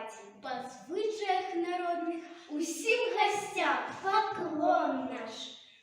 хаті, по звичаях народних, усім гостям поклон наш.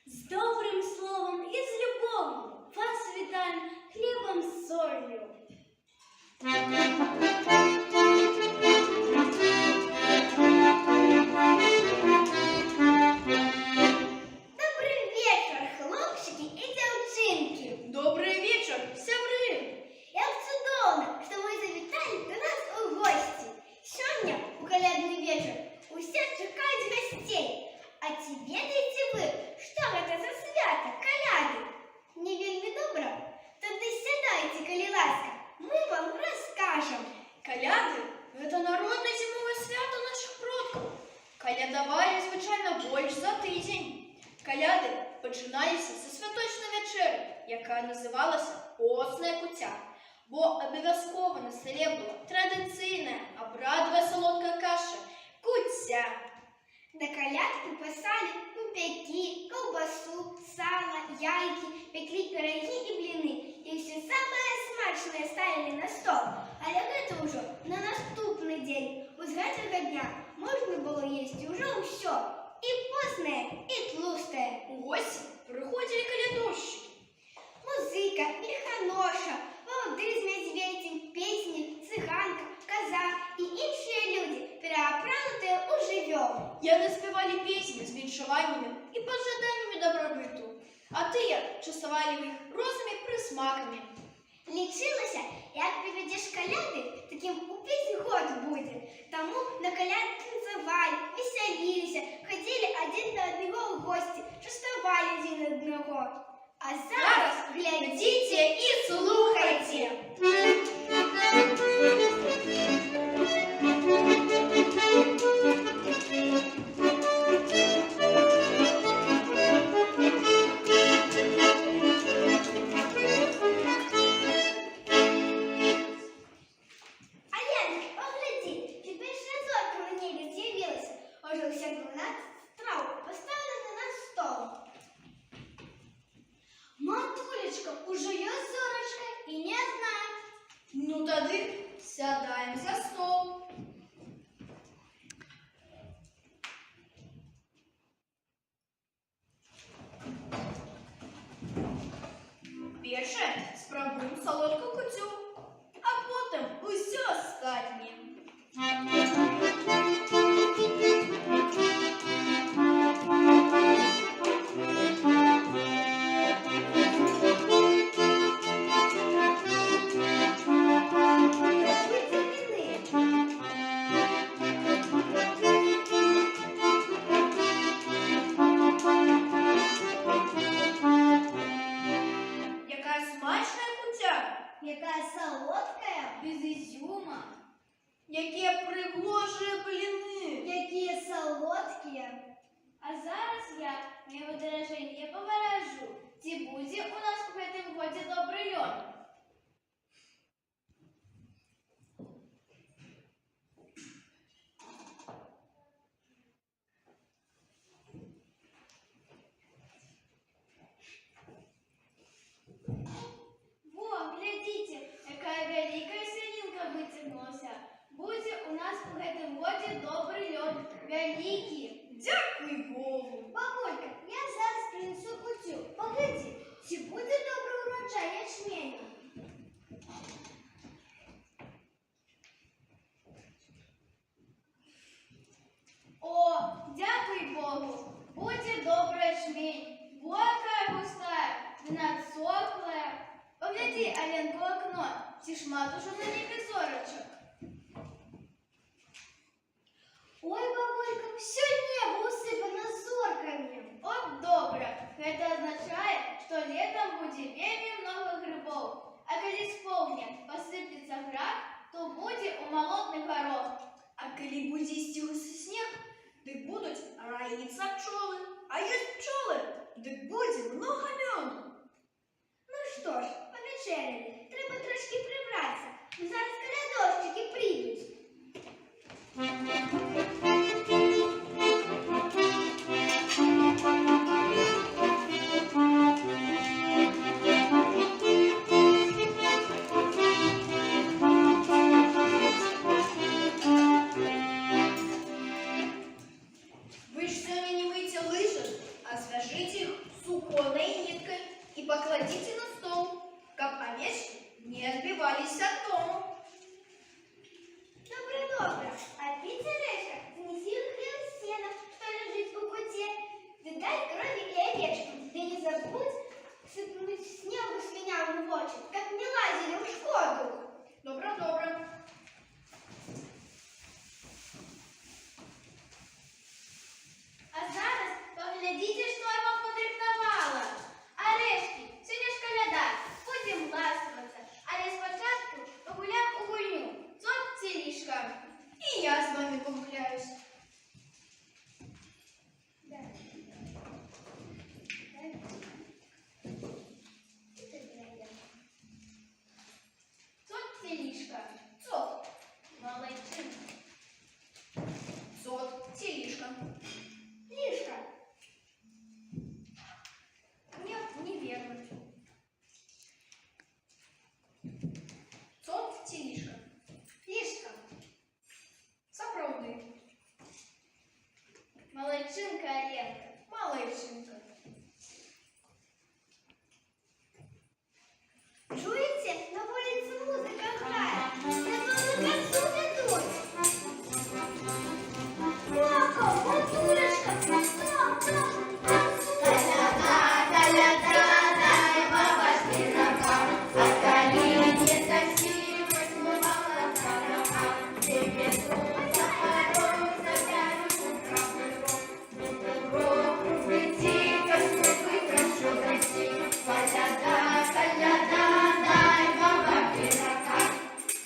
З добрим словом і з любов'ю вас вітаємо хлібом з солью. Добрий вечір, хлопчики і дівчинки. Добрий вечір, сябри. Як чудовно, що ви завітали до нас у гості. Сьогодні, у колядний вечір, усі чекають гостей. А ці ведаєте ви, що це за свято, коляди? Не вельми добре? Тоді сідайте, коли ласка, ми вам розкажемо. Коляди – це народне зимове свято наших предків. Колядували, звичайно, більш за тиждень. Коляди починалися зі святочної вечері, яка називалася «Постна куття». Бо обов'язково на столі була традиційна, обрядова солодка каша – куття. До коляд припасали пупяки, колбасу, сало, яйки, пекли пироги и блины. И все самое смачное ставили на стол. Але это уже на наступный день. З гэтага дня можно было есть уже все. И постное, и тлустое. У гості приходили колядущики. Музыка, механоша, волдырь з медведем, песни, цыганка, коза и іншие люди, переопранутые у живем. Яни співали пісні з віншуваннями і пожаданнями добробиту, а тия частували їх розними присмаками. Лічилося, як приведеш коляди, таким увесь год буде. Тому на коляд танцевали, веселилися, ходили один до одного в гості, частували один одного. А зараз глядите і слухайте. Уже є зорочка і не одна. Ну тоді сядаємо за стол. Перше спробуємо солодку кутю, а потім усе остатнє. Якая солодкая, без изюма. Яке приглошує бліни. Які солодкі. А зараз я, моє дороження, поворожу. Ці буде у нас в гэтым годі добрий льон. Глядите, какая великая свининка вытянулась. Будет у нас в этом годе добрый лед, великий. Дякуй Богу. Бабулька, я зараз принесу кутю. Погоди, чи буде добрий урожай ячменю? О, дякуй Богу, будет добрый ячмень. Горькая густая, надсохлая. Погляди, Аленка, в окно, ці ж матушка на небі зорочок. Ой, бабулька, все небо усыпано зорками. От добре. Это означает, что летом будет вельми много грибов. А коли с полдня посыплется град, то будет у молодных горох. А коли буде стілися сніг, дик будуть роїться пчоли. А є пчоли, дик буде много мьоду. Ну що ж, повечеряли. Треба трошки прибратися. Зараз колядовщики прийдуть. І я з вами погуляюсь. Цот телішка. Цот. Молодчинка. Цот телішка. Лишка. Нет, неверно. Цот телішка. Лишка. Сапраўды. Молодчинка, Оленка. Малайчинка. Чуєте? На вулиці музика грає. Напевно, концу ведуть. Коко, Матулечка, стоп, стоп, танцуй.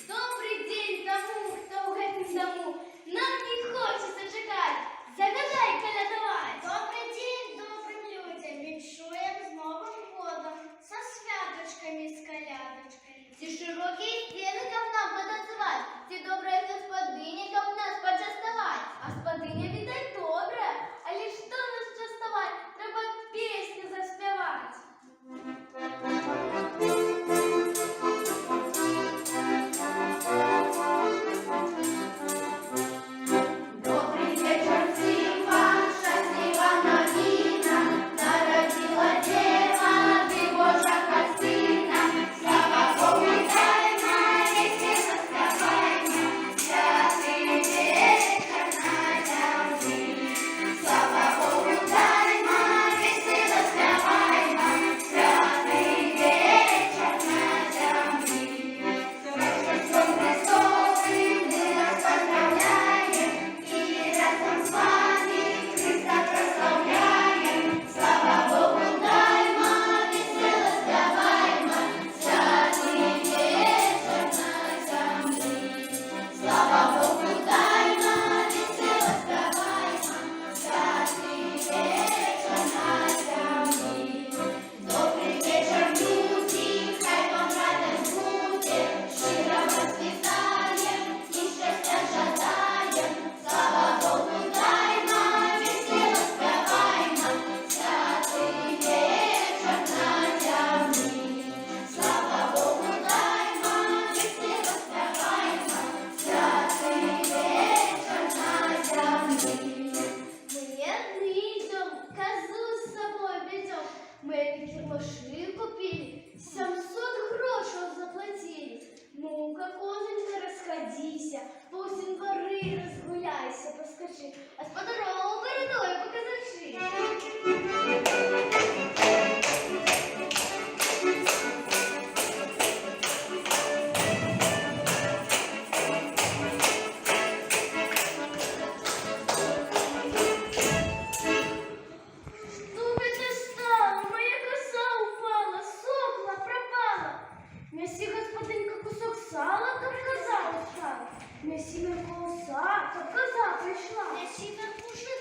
Добрий день тому, хто у гэтым дому. Нам не хочеться чекати. Загадай, колядувати. Добрый день добрым людям. Віншуємо з Новим годом. Со святочками, з колядочками. Ці широкі стіни, каб нам потанцювати. Ці добрі господині, каб нас почастувати. А господиня, віддай добре. Але що нас частувати? Треба пісню заспівати. Добрий вечір всім вам, щаслива новина, народила дєва, Божа хатина. Слава Богу, даймо, весело співаймо, святий вечір на землі. Слава Богу, даймо, весело співаймо, святий вечір на землі. Рождеством Христовим ми вас поздравляємо, і разом з вами Христа прославляємо. Слава Богу, даймо, весело співаймо, святий вечір на землі. Слава Богу, даймо, весело співаймо, святий вечір на землі. Добрий вечір, люди, хай вам радість буде, щиро вас вітаєм і щастя жадаєм. Слава Богу, даймо, весело співаймо, святий вечір на землі. Слава Богу, даймо, весело співаймо, святий вечір на землі. Мы одни идем, козу с собой ведем. Мы эти кирмаши купили, 700 грошей заплатили. Ну-ка, козонька, расходися, по всем дворы разгуляйся, поскочи, а с подорогу бородой показачи. Что это стало? Моя коса упала, сохла, пропала. Неси, господинка, кусок сала, как коза устала. Неси на коса, как коза пришла. Неси на куши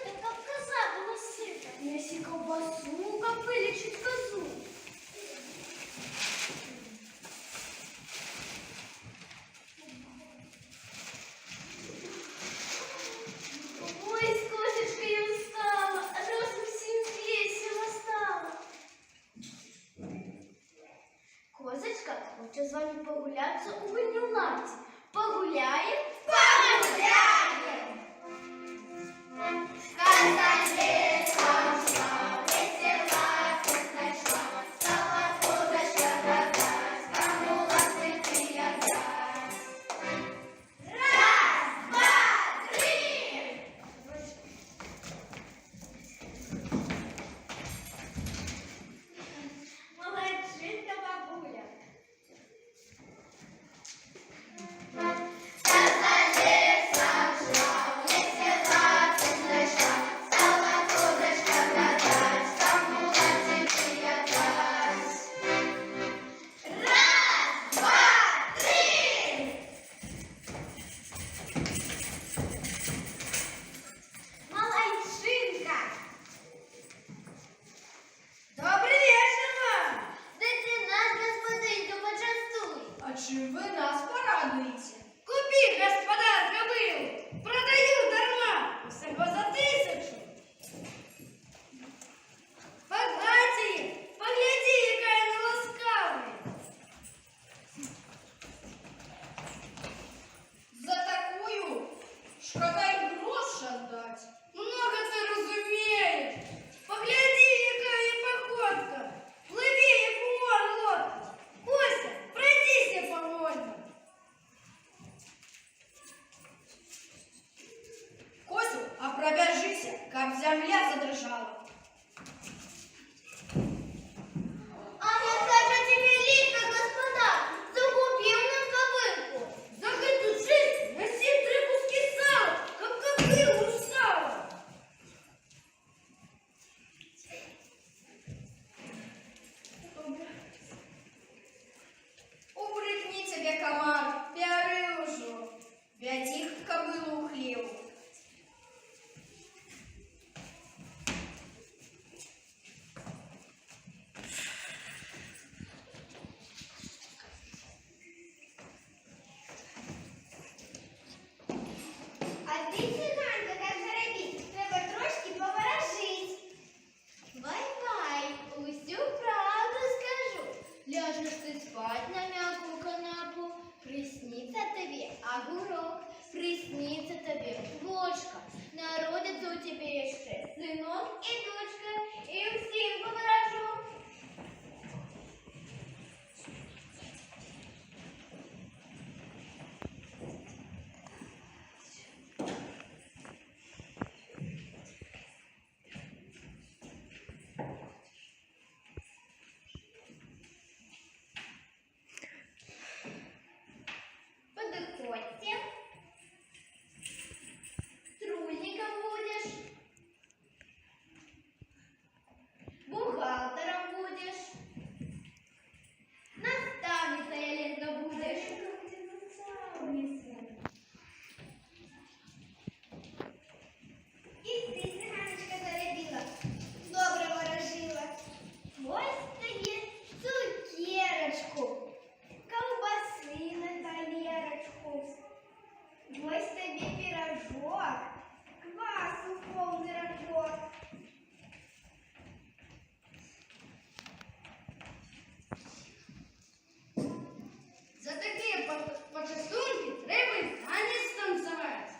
Шкода й грош отдать. Много ты разумеешь. Погляди, якая походка. Пливи, як у море лодка. Костя, пройдися повольно. Костю, а пробяжися, как земля задрожала. А не скажу тебе лихо, господа, загубил нам кобылку. За эту жизнь носи 3 куски сала, как кобылу устала. Убрыкни тебе, комар, пиары уже. Вятих кобылу у хлеву. А ти, циганка, як заробіть? Треба трошки поворожить. Вай-вай, усю правду скажу. Ляжешь ты спать на мягкую канапу, приснится тебе огурок, приснится тебе бочка, народится у тебя еще сынок и дочка, и всем поворожу. Подходите. Тружником будешь. Бухгалтером будешь. Наставницей Олега будешь. І ти, циганочка, заробіла. Добре ворожила. Ось тобі цукерочку, ковбаси на талерочку. Ось тобі пирожок, квасу повний рожок. За такі почастунки треба й танець танцювати.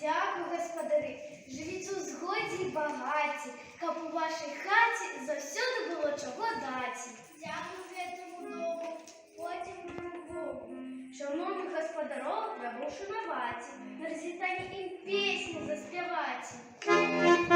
Дякую, господари. Живіть у згоді й багаті, каб у вашій хаті завсюди було чого даті. Дякую святому Богу, потім нам Богу. Шановні господаров, прошу шанувати, на розвітання їм пісню заспівати.